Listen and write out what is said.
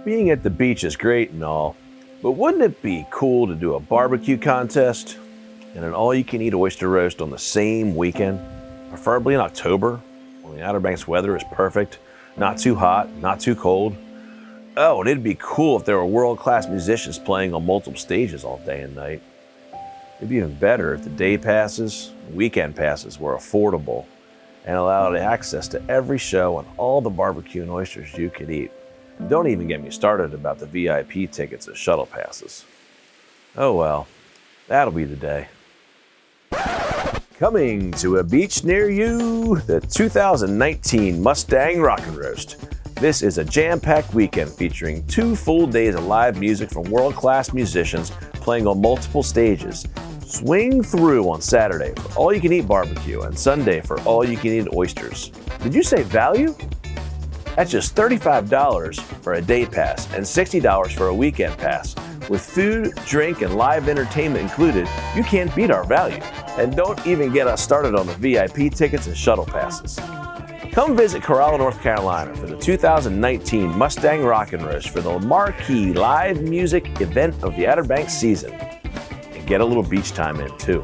Being at the beach is great and all, but wouldn't it be cool to do a barbecue contest and an all-you-can-eat oyster roast on the same weekend, preferably in October, when the Outer Banks weather is perfect, not too hot, not too cold? Oh, and it'd be cool if there were world-class musicians playing on multiple stages all day and night. It'd be even better if the day passes, weekend passes were affordable and allowed access to every show and all the barbecue and oysters you could eat. Don't even get me started about the VIP tickets and shuttle passes. Oh well, that'll be the day. Coming to a beach near you, the 2019 Mustang Rock and Roast. This is a jam-packed weekend featuring 2 full days of live music from world-class musicians playing on multiple stages. Swing through on Saturday for all-you-can-eat barbecue and Sunday for all-you-can-eat oysters. Did you say value? That's just $35 for a day pass and $60 for a weekend pass. With food, drink, and live entertainment included, you can't beat our value. And don't even get us started on the VIP tickets and shuttle passes. Come visit Corolla, North Carolina for the 2019 Mustang Rock and Roast for the marquee live music event of the Outer Banks season. And get a little beach time in too.